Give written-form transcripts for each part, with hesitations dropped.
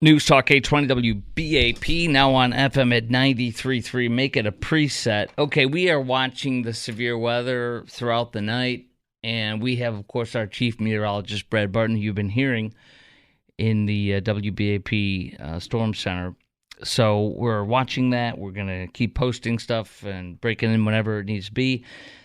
News Talk 820 WBAP, now on FM at 93.3. Make it a preset. Okay, we are watching the severe weather throughout the night, and we have, of course, our chief meteorologist, Brad Barton, who you've been hearing in the WBAP Storm Center. So we're watching that. We're going to keep posting stuff and breaking in whenever it needs to be.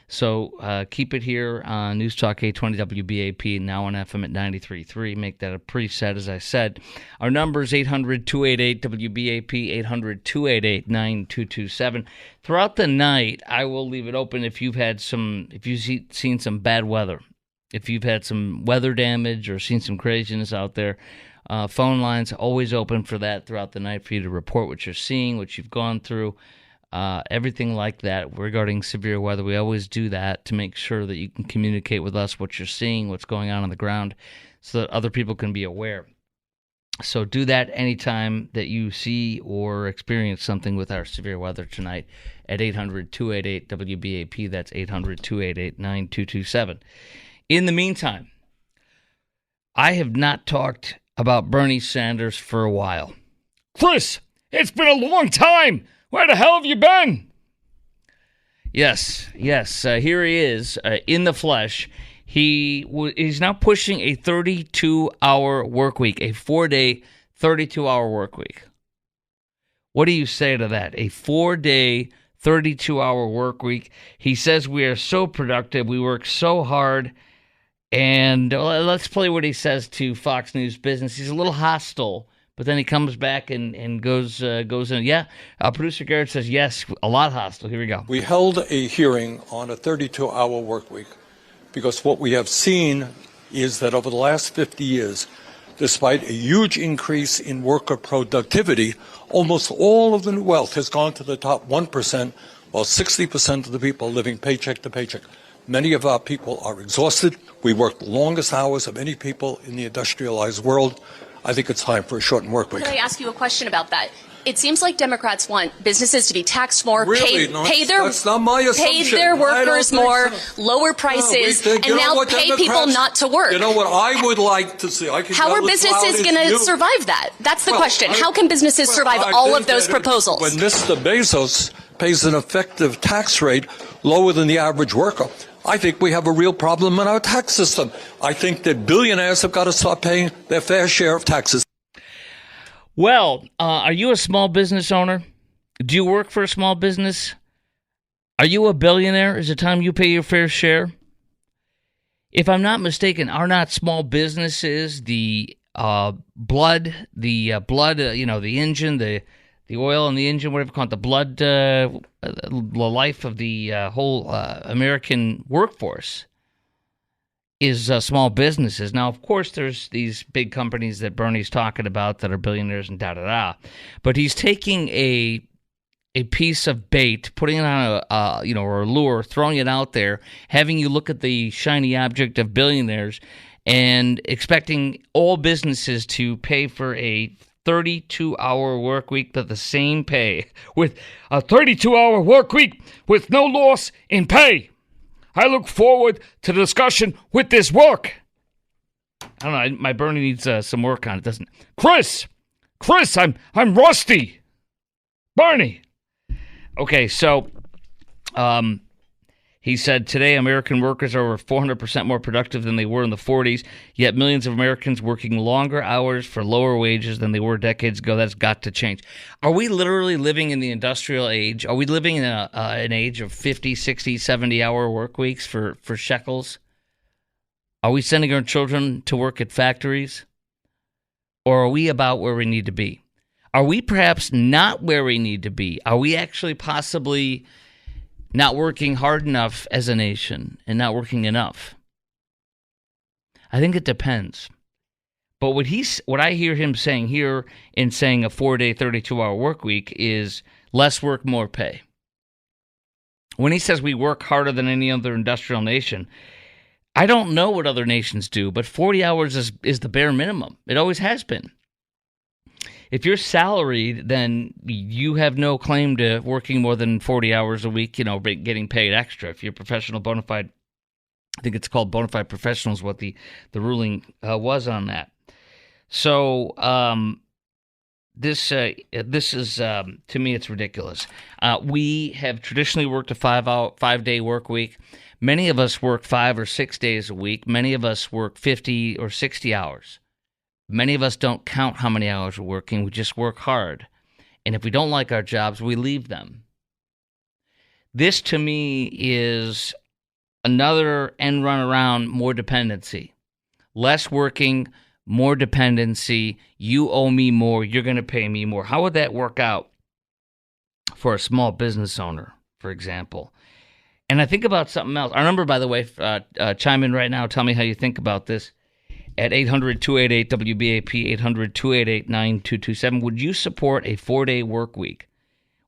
So keep it here on News Talk 820 WBAP, now on FM at 93.3. Make that a preset, as I said. Our number is 800-288-WBAP, 800-288-9227. Throughout the night, I will leave it open if you've seen some bad weather, if you've had some weather damage or seen some craziness out there. Phone lines always open for that throughout the night for you to report what you're seeing, what you've gone through. Everything like that regarding severe weather. We always do that to make sure that you can communicate with us what you're seeing, what's going on the ground, so that other people can be aware. So do that anytime that you see or experience something with our severe weather tonight at 800-288-WBAP. That's 800-288-9227. In the meantime, I have not talked about Bernie Sanders for a while. Chris, it's been a long time. Where the hell have you been? Yes, here he is in the flesh. He's now pushing a 32-hour work week, a 4-day, 32-hour work week. What do you say to that? A 4-day, 32-hour work week. He says we are so productive, we work so hard, and let's play what he says to Fox News Business. He's a little hostile. But then he comes back and goes in. Yeah, producer Garrett says, yes, a lot hostile. Here we go. We held a hearing on a 32-hour work week because what we have seen is that over the last 50 years, despite a huge increase in worker productivity, almost all of the new wealth has gone to the top 1%, while 60% of the people are living paycheck to paycheck. Many of our people are exhausted. We work the longest hours of any people in the industrialized world. I think it's time for a shortened work week. Can I ask you a question about that? It seems like Democrats want businesses to be taxed more, that's not my assumption. Pay their workers more, lower prices, and now pay people not to work. You know what I would like to see? How are businesses going to survive that? That's the question. How can businesses survive all of those proposals? When Mr. Bezos pays an effective tax rate lower than the average worker, I think we have a real problem in our tax system. I think that billionaires have got to start paying their fair share of taxes. Well, are you a small business owner? Do you work for a small business? Are you a billionaire? Is it time you pay your fair share? If I'm not mistaken, are not small businesses the blood, the engine, the oil in the engine, whatever you call it, the blood, the life of the whole American workforce is small businesses. Now, of course, there's these big companies that Bernie's talking about that are billionaires and da-da-da. But he's taking a piece of bait, putting it on or a lure, throwing it out there, having you look at the shiny object of billionaires and expecting all businesses to pay for a 32-hour work week to the same pay, with a 32-hour work week with no loss in pay. I look forward to the discussion with this work. I don't know. My Bernie needs some work on it, doesn't it? Chris, I'm rusty. Bernie. Okay, so he said today American workers are over 400% more productive than they were in the 40s, yet millions of Americans working longer hours for lower wages than they were decades ago. That's got to change. Are we literally living in the industrial age? Are we living in an age of 50, 60, 70-hour work weeks for shekels? Are we sending our children to work at factories? Or are we about where we need to be? Are we perhaps not where we need to be? Are we actually possibly not working hard enough as a nation and not working enough? I think it depends. But what I hear him saying here in saying a 4-day, 32-hour work week is less work, more pay. When he says we work harder than any other industrial nation, I don't know what other nations do, but 40 hours is the bare minimum. It always has been. If you're salaried, then you have no claim to working more than 40 hours a week, getting paid extra. If you're professional bona fide, I think it's called bona fide professionals, what the ruling was on that. So this is to me, it's ridiculous. We have traditionally worked a 5-day work week. Many of us work 5 or 6 days a week. Many of us work 50 or 60 hours. Many of us don't count how many hours we're working. We just work hard. And if we don't like our jobs, we leave them. This, to me, is another end run around more dependency. Less working, more dependency. You owe me more. You're going to pay me more. How would that work out for a small business owner, for example? And I think about something else. Our number, by the way, chime in right now. Tell me how you think about this. At 800-288-WBAP, 800-288-9227. Would you support a 4-day work week,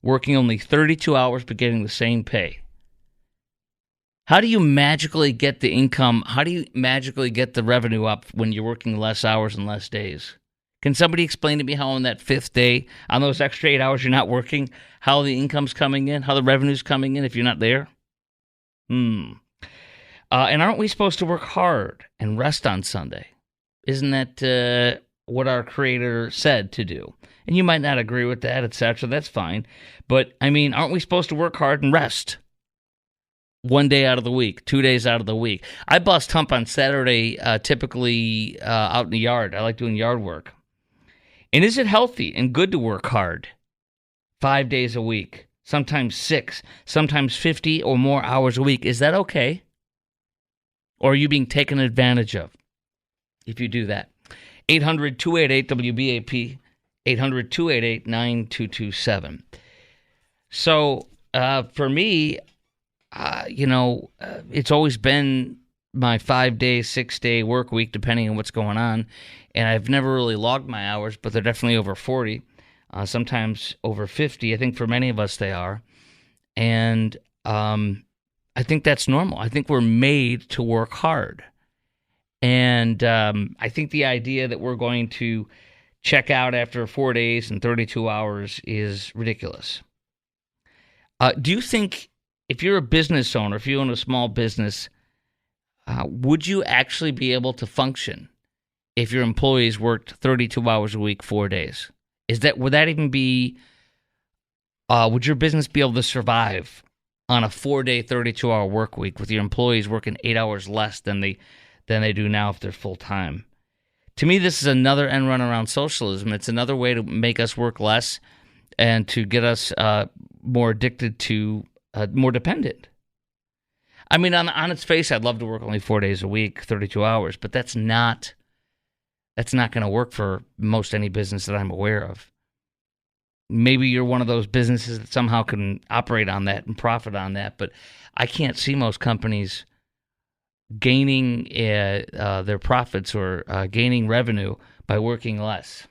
working only 32 hours but getting the same pay? How do you magically get the income? How do you magically get the revenue up when you're working less hours and less days? Can somebody explain to me how on that 5th day, on those extra 8 hours you're not working, how the income's coming in, how the revenue's coming in if you're not there? And aren't we supposed to work hard and rest on Sunday? Isn't that what our Creator said to do? And you might not agree with that, etc. That's fine. But, I mean, aren't we supposed to work hard and rest? 1 day out of the week, 2 days out of the week. I bust hump on Saturday, typically out in the yard. I like doing yard work. And is it healthy and good to work hard 5 days a week, sometimes 6, sometimes 50 or more hours a week? Is that okay? Or are you being taken advantage of if you do that? 800-288-WBAP, 800-288-9227. So for me, it's always been my 5-day, 6-day work week, depending on what's going on. And I've never really logged my hours, but they're definitely over 40, sometimes over 50. I think for many of us they are. And I think that's normal. I think we're made to work hard. And I think the idea that we're going to check out after 4 days and 32 hours is ridiculous. Do you think if you're a business owner, if you own a small business, would you actually be able to function if your employees worked 32 hours a week, 4 days? Would that even be, would your business be able to survive on a 4-day, 32-hour work week with your employees working 8 hours less than they do now if they're full-time? To me, this is another end run around socialism. It's another way to make us work less and to get us more addicted to, more dependent. I mean, on its face, I'd love to work only 4 days a week, 32 hours, but that's not going to work for most any business that I'm aware of. Maybe you're one of those businesses that somehow can operate on that and profit on that, but I can't see most companies gaining their profits or gaining revenue by working less.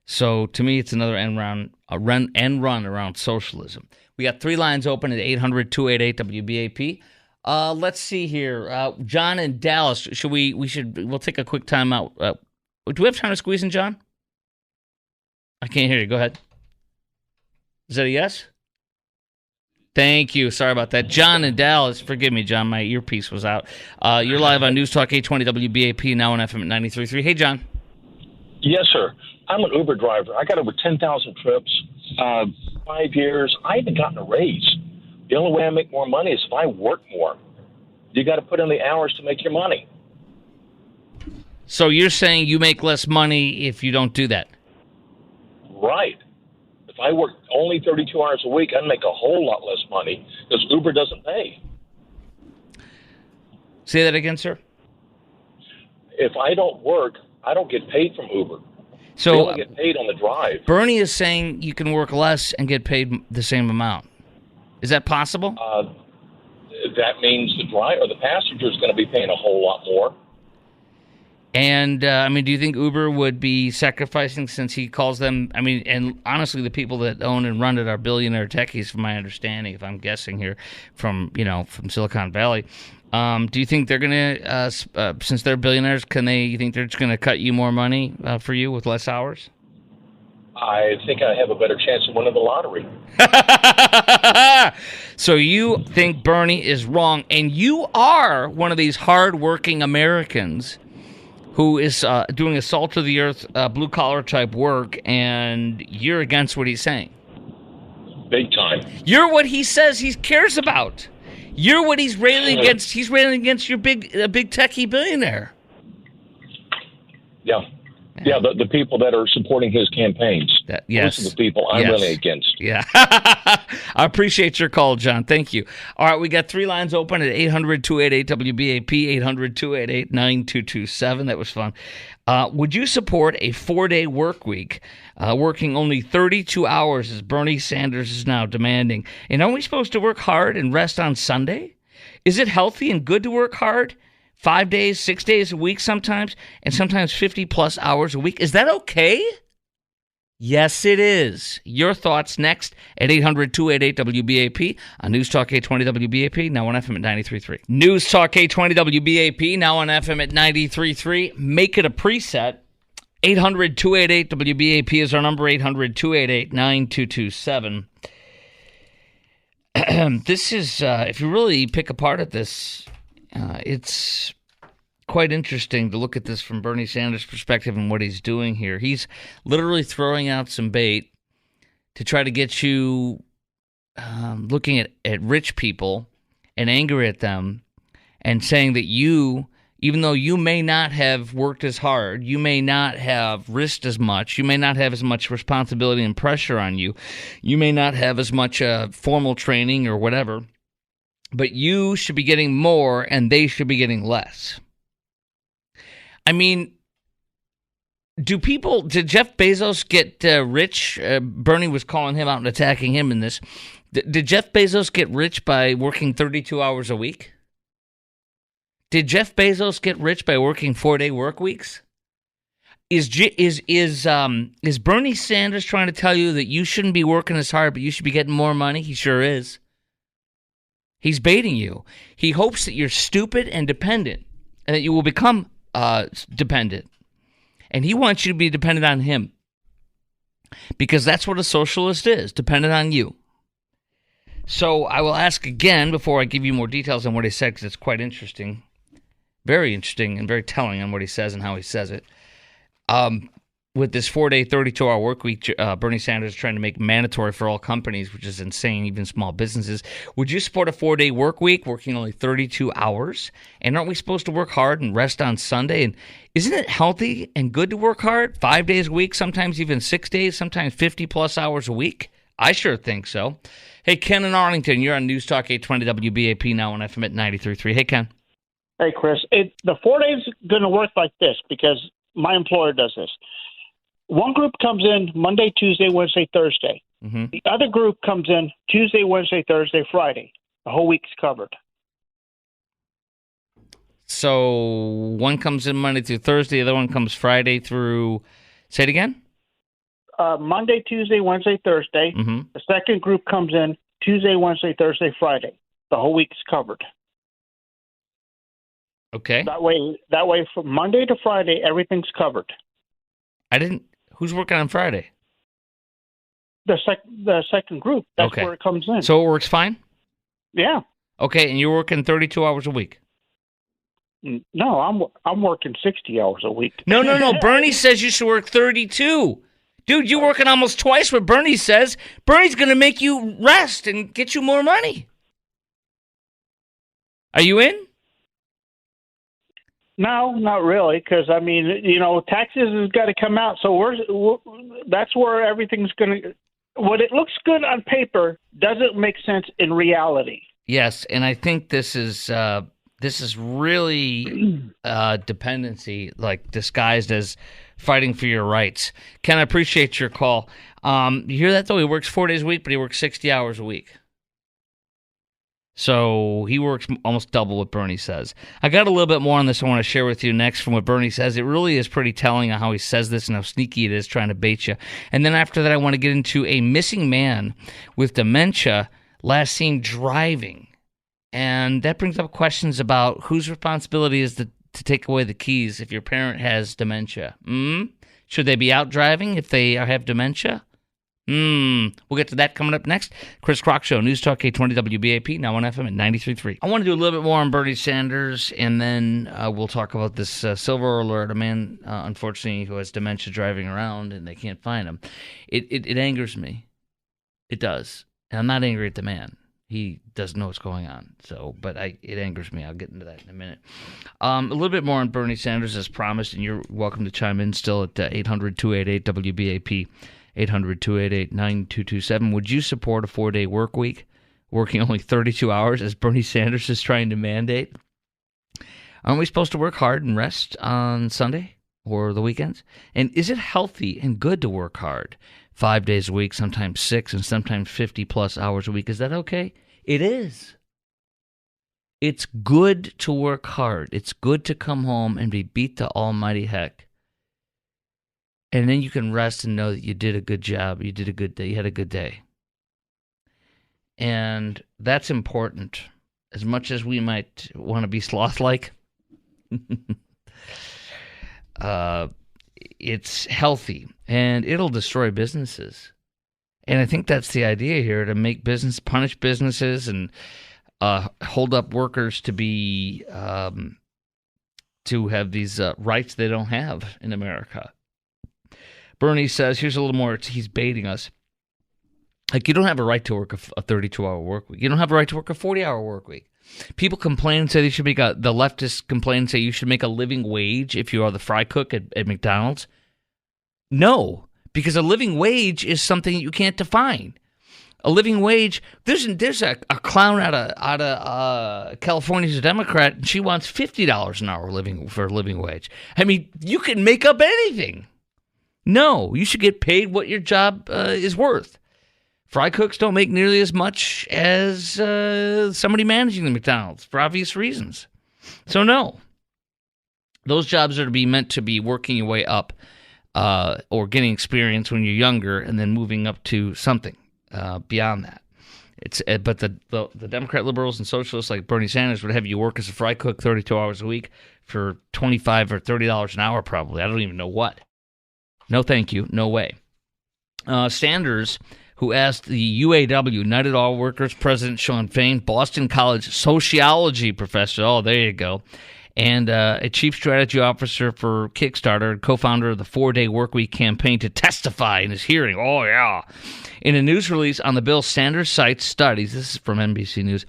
So to me, it's another end run around socialism. We got 3 lines open at 800-288-WBAP. Let's see here. John in Dallas. We'll take a quick time out. Do we have time to squeeze in, John? I can't hear you. Go ahead. Is that a yes? Thank you. Sorry about that. John in Dallas. Forgive me, John. My earpiece was out. You're live on News Talk 820 WBAP, now on FM at 93.3. Hey, John. Yes, sir. I'm an Uber driver. I got over 10,000 trips, 5 years. I haven't gotten a raise. The only way I make more money is if I work more. You got to put in the hours to make your money. So you're saying you make less money if you don't do that? Right. If I work only 32 hours a week, I'd make a whole lot less money because Uber doesn't pay. Say that again, sir? If I don't work, I don't get paid from Uber. So we only get paid on the drive. Bernie is saying you can work less and get paid the same amount. Is that possible? That means the passenger is going to be paying a whole lot more. And, do you think Uber would be sacrificing, since he calls them, and honestly, the people that own and run it are billionaire techies, from my understanding, if I'm guessing here, from Silicon Valley. Do you think they're going to, since they're billionaires, you think they're just going to cut you more money for you with less hours? I think I have a better chance of winning the lottery. So you think Bernie is wrong, and you are one of these hardworking Americans who is doing a salt of the earth, blue-collar type work, and you're against what he's saying. Big time. You're what he says he cares about. You're what he's railing against. He's railing against your big techie billionaire. Yeah. Yeah, the people that are supporting his campaigns. Yes. Those are the people I'm really against. Yeah. I appreciate your call, John. Thank you. All right, we got 3 lines open at 800-288-WBAP, 800-288-9227. That was fun. Would you support a 4-day work week, working only 32 hours as Bernie Sanders is now demanding? And are we supposed to work hard and rest on Sunday? Is it healthy and good to work hard? 5 days, 6 days a week sometimes, and sometimes 50-plus hours a week. Is that okay? Yes, it is. Your thoughts next at 800-288-WBAP on News Talk 820 WBAP, now on FM at 93.3. News Talk 820 WBAP, now on FM at 93.3. Make it a preset. 800-288-WBAP is our number, 800-288-9227. This is, if you really pick apart at this, it's quite interesting to look at this from Bernie Sanders' perspective and what he's doing here. He's literally throwing out some bait to try to get you looking at rich people and angry at them and saying that you, even though you may not have worked as hard, you may not have risked as much, you may not have as much responsibility and pressure on you, you may not have as much formal training or whatever, but you should be getting more and they should be getting less. I mean, did Jeff Bezos get rich? Bernie was calling him out and attacking him in this. Did Jeff Bezos get rich by working 32 hours a week? Did Jeff Bezos get rich by working 4-day work weeks? Is Bernie Sanders trying to tell you that you shouldn't be working as hard, but you should be getting more money? He sure is. He's baiting you. He hopes that you're stupid and dependent, and that you will become dependent. And he wants you to be dependent on him, because that's what a socialist is, dependent on you. So I will ask again before I give you more details on what he said, because it's quite interesting, very interesting and very telling on what he says and how he says it. With this 4-day, 32-hour work week, Bernie Sanders is trying to make mandatory for all companies, which is insane, even small businesses. Would you support a 4-day work week, working only 32 hours? And aren't we supposed to work hard and rest on Sunday? And isn't it healthy and good to work hard? 5 days a week, sometimes even 6 days, sometimes 50-plus hours a week? I sure think so. Hey, Ken in Arlington, you're on News Talk 820 WBAP, now on FM at 93.3. Hey, Ken. Hey, Chris. The 4 days going to work like this because my employer does this. One group comes in Monday, Tuesday, Wednesday, Thursday. Mm-hmm. The other group comes in Tuesday, Wednesday, Thursday, Friday. The whole week's covered. So one comes in Monday through Thursday, the other one comes Friday through, say it again? Monday, Tuesday, Wednesday, Thursday. Mm-hmm. The second group comes in Tuesday, Wednesday, Thursday, Friday. The whole week's covered. Okay. That way from Monday to Friday, everything's covered. Who's working on Friday? The second group. That's okay. Where it comes in. So it works fine? Yeah. Okay, and you're working 32 hours a week? No, I'm working 60 hours a week. No. Bernie says you should work 32. Dude, you're working almost twice what Bernie says. Bernie's going to make you rest and get you more money. Are you in? No, not really, because, I mean, taxes has got to come out, so that's where everything's going to – what it looks good on paper doesn't make sense in reality. Yes, and I think this is really dependency, like disguised as fighting for your rights. Ken, I appreciate your call. You hear that, though? He works 4 days a week, but he works 60 hours a week. So he works almost double what Bernie says. I got a little bit more on this I want to share with you next from what Bernie says. It really is pretty telling on how he says this and how sneaky it is trying to bait you. And then after that, I want to get into a missing man with dementia last seen driving. And that brings up questions about whose responsibility is to take away the keys if your parent has dementia. Should they be out driving if they have dementia? We'll get to that coming up next. Chris Crock Show, News Talk 820 WBAP, now on FM at 93.3. I want to do a little bit more on Bernie Sanders, and then we'll talk about this silver alert, a man, unfortunately, who has dementia driving around, and they can't find him. It angers me. It does. And I'm not angry at the man. He doesn't know what's going on. But it angers me. I'll get into that in a minute. A little bit more on Bernie Sanders as promised, and you're welcome to chime in still at 800-288-WBAP. 800-288-9227. Would you support a 4-day work week, working only 32 hours, as Bernie Sanders is trying to mandate? Aren't we supposed to work hard and rest on Sunday or the weekends? And is it healthy and good to work hard 5 days a week, sometimes 6 and sometimes 50-plus hours a week? Is that okay? It is. It's good to work hard. It's good to come home and be beat to almighty heck. And then you can rest and know that you did a good job. You did a good day. You had a good day. And that's important. As much as we might want to be sloth-like, it's healthy. And it'll destroy businesses. And I think that's the idea here, to make punish businesses and hold up workers to be, to have these rights they don't have in America. Bernie says, here's a little more, he's baiting us. Like, you don't have a right to work a 32-hour work week. You don't have a right to work a 40-hour work week. People complain and say they should make the leftists complain and say you should make a living wage if you are the fry cook at McDonald's. No, because a living wage is something you can't define. A living wage, there's a clown out of California who's a Democrat, and she wants $50 an hour for a living wage. I mean, you can make up anything. No, you should get paid what your job is worth. Fry cooks don't make nearly as much as somebody managing the McDonald's for obvious reasons. So no, those jobs are meant to be working your way up or getting experience when you're younger and then moving up to something beyond that. But the Democrat liberals and socialists like Bernie Sanders would have you work as a fry cook 32 hours a week for $25 or $30 an hour probably. I don't even know what. No, thank you. No way. Sanders, who asked the UAW, United Auto Workers President Shawn Fain, Boston College sociology professor, oh, there you go, and a chief strategy officer for Kickstarter, co-founder of the 4-Day Workweek campaign, to testify in his hearing. Oh, yeah. In a news release on the bill, Sanders cites studies. This is from NBC News.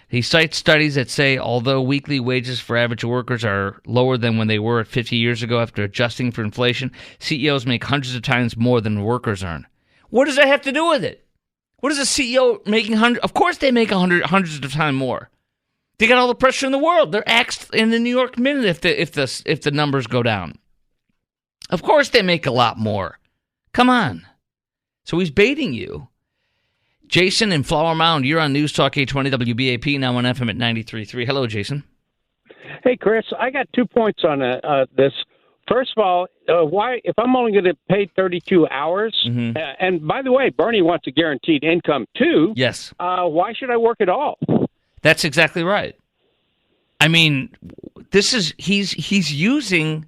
He cites studies that say although weekly wages for average workers are lower than when they were 50 years ago after adjusting for inflation, CEOs make hundreds of times more than workers earn. What does that have to do with it? What is a CEO making hundreds? Of course they make hundreds of times more. They got all the pressure in the world. They're axed in the New York Minute if the numbers go down. Of course they make a lot more. Come on. So he's baiting you. Jason in Flower Mound, you're on News Talk 820 WBAP, now on FM at 93.3. Hello, Jason. Hey, Chris, I got 2 points on this. First of all, why, if I'm only going to pay 32 hours, and by the way, Bernie wants a guaranteed income too. Yes. Why should I work at all? That's exactly right. I mean, he's using.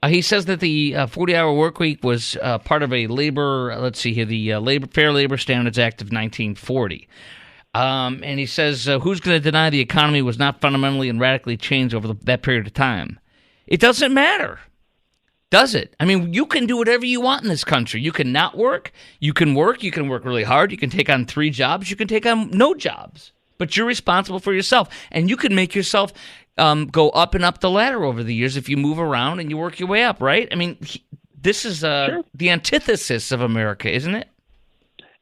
He says that the 40-hour work week was part of a the Fair Labor Standards Act of 1940. And he says, who's going to deny the economy was not fundamentally and radically changed over that period of time? It doesn't matter, does it? I mean, you can do whatever you want in this country. You can not work. You can work really hard. You can take on 3 jobs. You can take on no jobs. But you're responsible for yourself. And you can make yourself go up and up the ladder over the years if you move around and you work your way up, right? I mean, this is Sure. the antithesis of America, isn't it?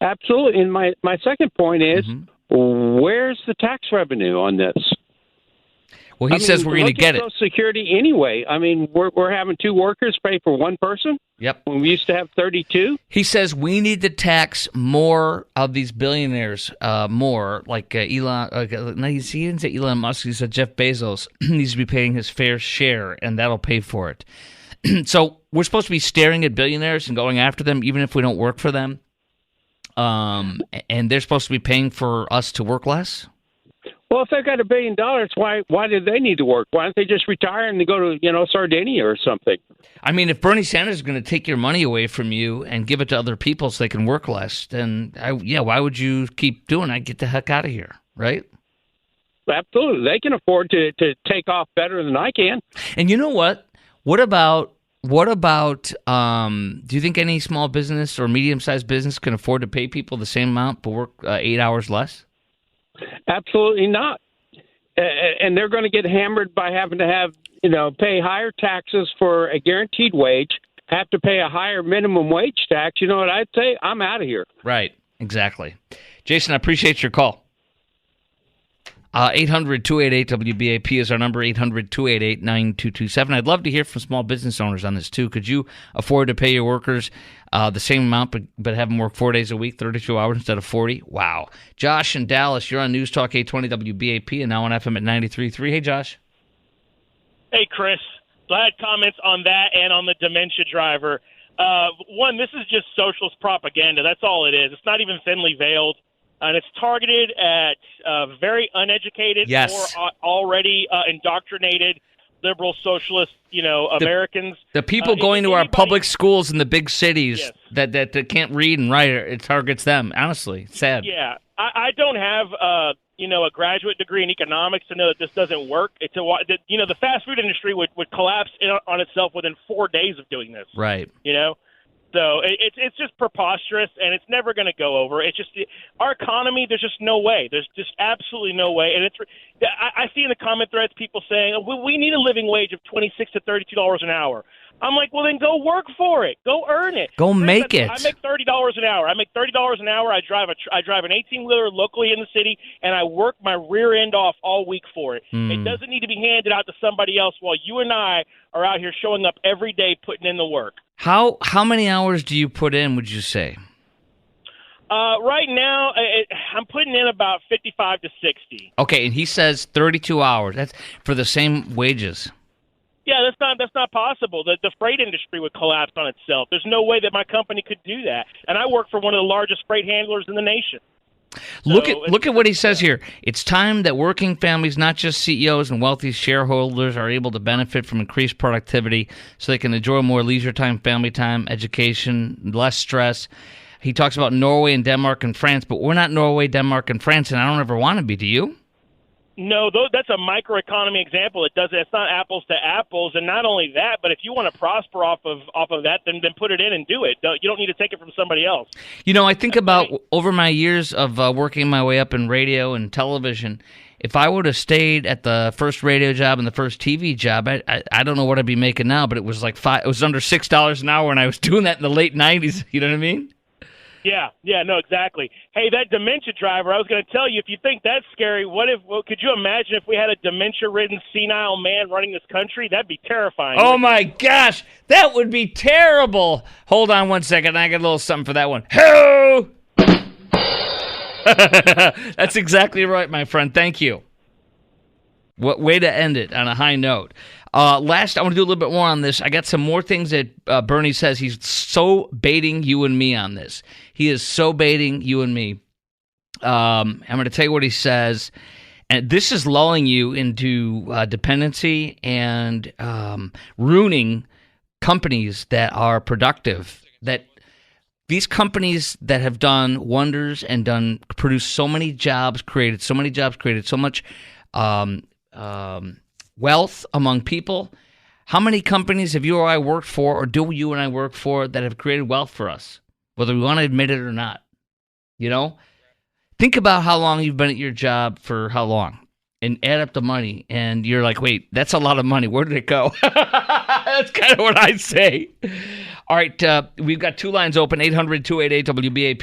Absolutely. And my second point is, where's the tax revenue on this? Well, he says we're going to get it. Social Security anyway. I mean, we're having 2 workers pay for 1 person. Yep. When we used to have 32. He says we need to tax more of these billionaires, more like Elon. No, he didn't say Elon Musk. He said Jeff Bezos needs to be paying his fair share, and that'll pay for it. So we're supposed to be staring at billionaires and going after them, even if we don't work for them. And they're supposed to be paying for us to work less. Well, if they've got $1 billion, why do they need to work? Why don't they just retire and they go to Sardinia or something? I mean, if Bernie Sanders is going to take your money away from you and give it to other people so they can work less, then why would you keep doing it? Get the heck out of here, right? Absolutely, they can afford to take off better than I can. And you know what? What about? Do you think any small business or medium-sized business can afford to pay people the same amount but work 8 hours less? Absolutely not. And they're going to get hammered by having to pay higher taxes for a guaranteed wage, have to pay a higher minimum wage tax. You know what I'd say? I'm out of here. Right. Exactly. Jason, I appreciate your call. 800-288-WBAP is our number, 800-288-9227. I'd love to hear from small business owners on this, too. Could you afford to pay your workers the same amount but have them work 4 days a week, 32 hours instead of 40? Wow. Josh in Dallas, you're on News Talk 820 WBAP and now on FM at 93.3. Hey, Josh. Hey, Chris. So I had comments on that and on the dementia driver. One, this is just socialist propaganda. That's all it is. It's not even thinly veiled. And it's targeted at very uneducated or already indoctrinated liberal socialist, Americans. The people going to our public schools in the big cities that can't read and write, it targets them. Honestly, sad. Yeah, I don't have a graduate degree in economics to know that this doesn't work. The fast food industry would collapse on itself within 4 days of doing this. Right. So it's just preposterous, and it's never going to go over. It's just our economy. There's just no way. There's just absolutely no way. And I see in the comment threads people saying we need a living wage of $26 to $32 an hour. I'm like, well, then go work for it. Go earn it. Go make it. I make $30 an hour. I drive an 18-wheeler locally in the city, and I work my rear end off all week for it. It doesn't need to be handed out to somebody else while you and I are out here showing up every day putting in the work. How many hours do you put in, would you say? Right now, I'm putting in about 55 to 60. Okay, and he says 32 hours. That's for the same wages. Yeah, that's not possible. The freight industry would collapse on itself. There's no way that my company could do that. And I work for one of the largest freight handlers in the nation. Look at what he says here. It's time that working families, not just CEOs and wealthy shareholders, are able to benefit from increased productivity so they can enjoy more leisure time, family time, education, less stress. He talks about Norway and Denmark and France, but we're not Norway, Denmark, and France, and I don't ever want to be. Do you? No, that's a microeconomy example. It's not apples to apples, and not only that, but if you want to prosper off of that, then put it in and do it. You don't need to take it from somebody else. I think about over my years of working my way up in radio and television. If I would have stayed at the first radio job and the first TV job, I don't know what I'd be making now, but it was it was under $6 an hour, and I was doing that in the late '90s. You know what I mean? Yeah, no, exactly. Hey, that dementia driver, I was going to tell you, if you think that's scary, could you imagine if we had a dementia-ridden, senile man running this country? That'd be terrifying. Oh, my gosh, that would be terrible. Hold on one second. I got a little something for that one. Ho! That's exactly right, my friend. Thank you. What way to end it on a high note. Last, I want to do a little bit more on this. I got some more things that Bernie says. He's so baiting you and me on this. He is so baiting you and me. I'm going to tell you what he says. And this is lulling you into dependency and ruining companies that are productive. That these companies that have done wonders and produced so many jobs, created so much wealth among people. How many companies have you or I worked for, or do you and I work for, that have created wealth for us, whether we want to admit it or not? Think about how long you've been at your job for how long, and add up the money, and you're like, wait, that's a lot of money. Where did it go? That's kind of what I say. All right, we've got two lines open, 800-288-WBAP,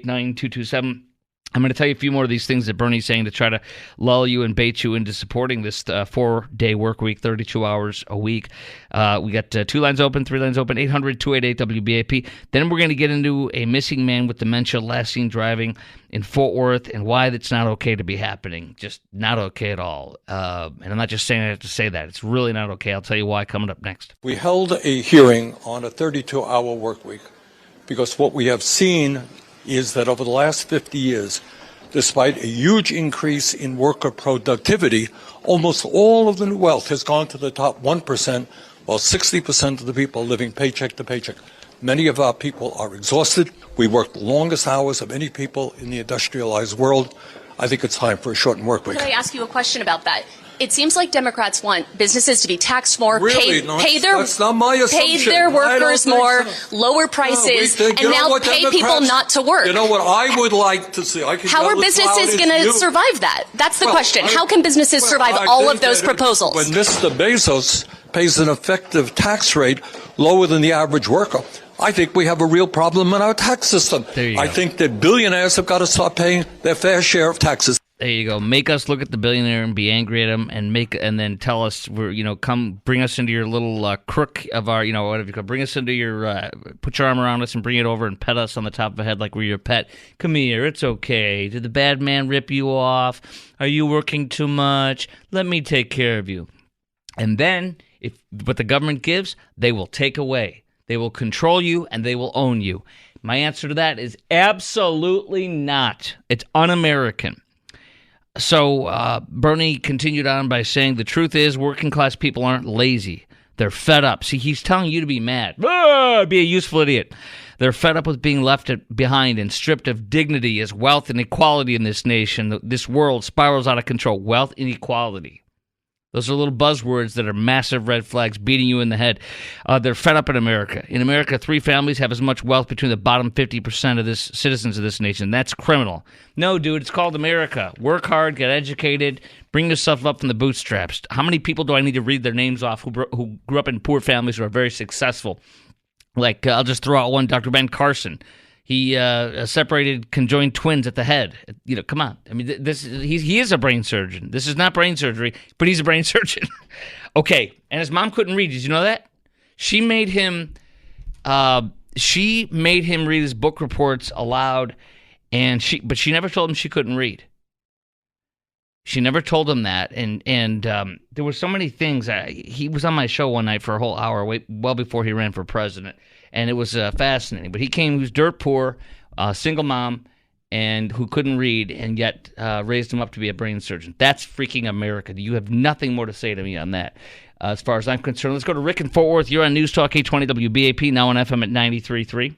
800-288-9227. I'm going to tell you a few more of these things that Bernie's saying to try to lull you and bait you into supporting this 4-day work week, 32 hours a week. We got 2 lines open, 3 lines open, 800-288-WBAP. Then we're going to get into a missing man with dementia last seen driving in Fort Worth and why that's not okay to be happening. Just not okay at all. And I'm not just saying I have to say that. It's really not okay. I'll tell you why coming up next. We held a hearing on a 32-hour work week because what we have seen is that over the last 50 years, despite a huge increase in worker productivity, almost all of the new wealth has gone to the top 1%, while 60% of the people are living paycheck to paycheck. Many of our people are exhausted. We work the longest hours of any people in the industrialized world. I think it's time for a shortened work week. Could I ask you a question about that? It seems like Democrats want businesses to be taxed more, really? pay their workers more, lower prices, and now pay people not to work. You know what I would like to see? How are businesses going to survive that? That's the question. How can businesses survive all of those proposals? When Mr. Bezos pays an effective tax rate lower than the average worker, I think we have a real problem in our tax system. I think that billionaires have got to start paying their fair share of taxes. There you go. Make us look at the billionaire and be angry at him, and then tell us come bring us into your little crook of our whatever you call. Bring us into your put your arm around us and bring it over and pet us on the top of the head like we're your pet. Come here, it's okay. Did the bad man rip you off? Are you working too much? Let me take care of you. And then if what the government gives, they will take away. They will control you and they will own you. My answer to that is absolutely not. It's un-American. So Bernie continued on by saying, the truth is working class people aren't lazy. They're fed up. See, he's telling you to be mad. Be a useful idiot. They're fed up with being left behind and stripped of dignity as wealth and equality in this nation. This world spirals out of control. Wealth inequality. Those are little buzzwords that are massive red flags beating you in the head. They're fed up in America. In America, 3 families have as much wealth between the bottom 50% of this citizens of this nation. That's criminal. No, dude, it's called America. Work hard, get educated, bring yourself up from the bootstraps. How many people do I need to read their names off who grew up in poor families who are very successful? Like, I'll just throw out one, Dr. Ben Carson. He separated conjoined twins at the head. Come on. I mean, he is a brain surgeon. This is not brain surgery, but he's a brain surgeon. Okay, and his mom couldn't read. Did you know that? She made him read his book reports aloud, but she never told him she couldn't read. She never told him that, and there were so many things. He was on my show one night for a whole hour, well before he ran for president. And it was fascinating. But he was dirt poor, single mom, and who couldn't read, and yet raised him up to be a brain surgeon. That's freaking America. You have nothing more to say to me on that, as far as I'm concerned. Let's go to Rick in Fort Worth. You're on News Talk 820 WBAP, now on FM at 93.3.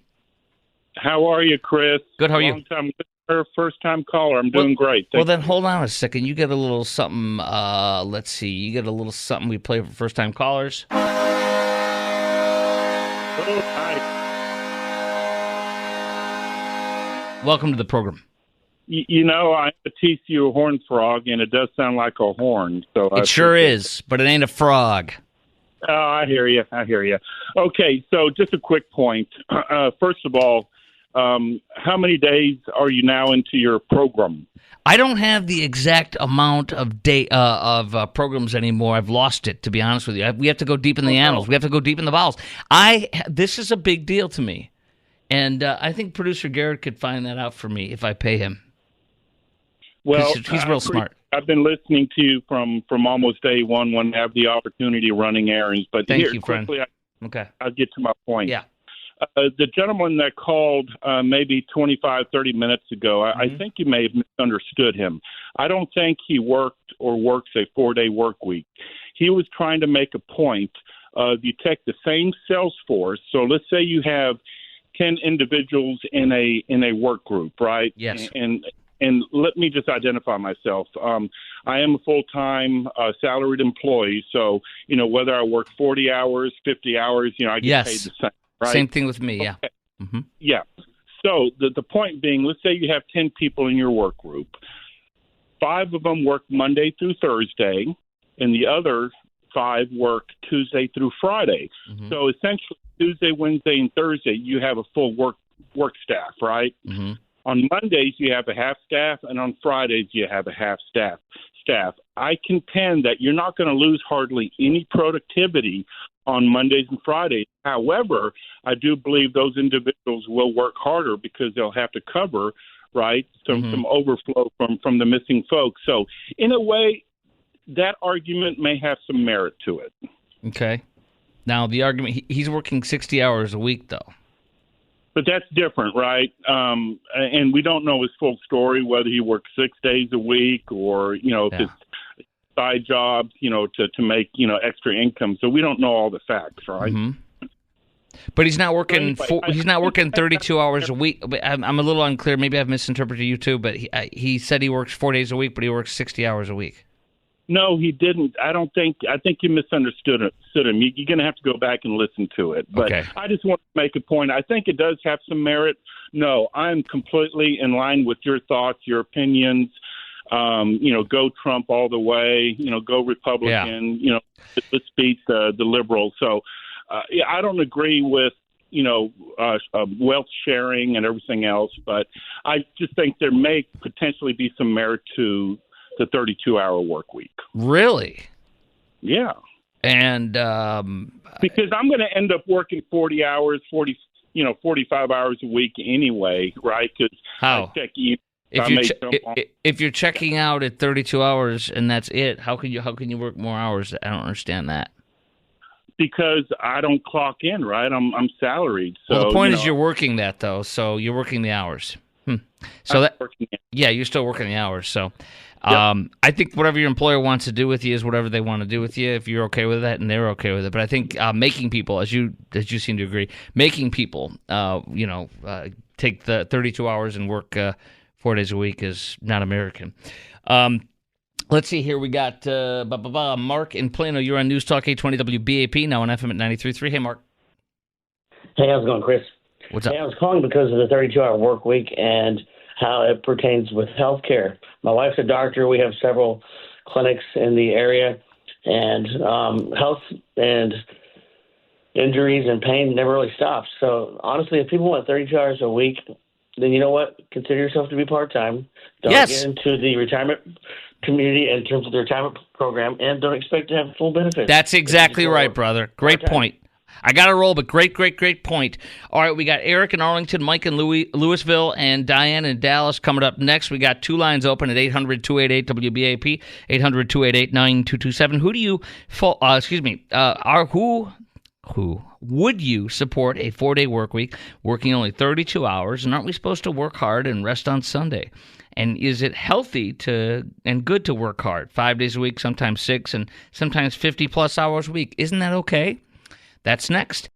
How are you, Chris? Good, how are you? Long-time listener, first-time caller. I'm doing great. Well, then hold on a second. You get a little something. Let's see. You get a little something we play for first-time callers. Oh, hi. Welcome to the program. I'm a TCU horned frog, and it does sound like a horn. So it sure is, but it ain't a frog. Oh, I hear you. Okay, so just a quick point. First of all, how many days are you now into your program? I don't have the exact amount of programs anymore. I've lost it, to be honest with you. We have to go deep in the annals. We have to go deep in the bowels. This is a big deal to me, and I think producer Garrett could find that out for me if I pay him. Well, he's real smart. I've been listening to you from almost day one when I have the opportunity of running errands. But Thank here, you, quickly, friend. I'll get to my point. Yeah. The gentleman that called maybe 25, 30 minutes ago, I think you may have misunderstood him. I don't think he worked or works a 4-day work week. He was trying to make a point of you take the same sales force. So let's say you have 10 individuals in a work group, right? Yes. And let me just identify myself. I am a full-time salaried employee. So, whether I work 40 hours, 50 hours, I get paid the same. Right? Same thing with me, yeah. Okay. Mm-hmm. Yeah. So the point being, let's say you have 10 people in your work group. 5 of them work Monday through Thursday, and the other 5 work Tuesday through Friday. Mm-hmm. So essentially, Tuesday, Wednesday, and Thursday, you have a full work staff, right? Mm-hmm. On Mondays, you have a half staff, and on Fridays, you have a half staff. I contend that you're not going to lose hardly any productivity on Mondays and Fridays. However, I do believe those individuals will work harder because they'll have to cover, right, some overflow from the missing folks. So in a way, that argument may have some merit to it. Okay. Now, the argument, he's working 60 hours a week, though. But that's different, right? And we don't know his full story, whether he worked 6 days a week or, if it's side jobs, to make, extra income. So we don't know all the facts, right? Mm-hmm. But he's not working. He's not working 32 hours a week. I'm a little unclear. Maybe I've misinterpreted you too. But he said he works 4 days a week, but he works 60 hours a week. No, he didn't. I think you misunderstood him. You're going to have to go back and listen to it. But okay. I just want to make a point. I think it does have some merit. No, I'm completely in line with your thoughts, your opinions. Go Trump all the way. Go Republican. Yeah. Let's beat the liberals. So. I don't agree with, wealth sharing and everything else, but I just think there may potentially be some merit to the 32-hour work week. Really? Yeah. And because I'm going to end up working 40 hours, 45 hours a week anyway, right? Because how? If you're checking out at 32 hours and that's it, how can you work more hours? I don't understand that. Because I don't clock in, right? I'm salaried. So, well, the point is you're working that, though, so you're working the hours. So you're still working the hours. So I think whatever your employer wants to do with you is whatever they want to do with you, if you're okay with that and they're okay with it. But I think making people, as you seem to agree, making people, take the 32 hours and work 4 days a week is not American. Let's see here. We got Mark in Plano. You're on News Talk 820 WBAP, now on FM at 93.3. Hey, Mark. Hey, how's it going, Chris? What's up? Hey, I was calling because of the 32-hour work week and how it pertains with health care. My wife's a doctor. We have several clinics in the area, and health and injuries and pain never really stops. So, honestly, if people want 32 hours a week, then you know what? Consider yourself to be part-time. Don't get into the retirement community in terms of the retirement program, and don't expect to have full benefits. That's exactly right, brother. Great point. I got to roll, but great point. All right, we got Eric in Arlington, Mike in Louisville, and Diane in Dallas coming up next. We got two lines open at 800-288-WBAP, 800-288-9227. Who do you, who would you support a 4-day work week, working only 32 hours, and aren't we supposed to work hard and rest on Sunday? And is it healthy and good to work hard 5 days a week, sometimes 6, and sometimes 50-plus hours a week? Isn't that okay? That's next.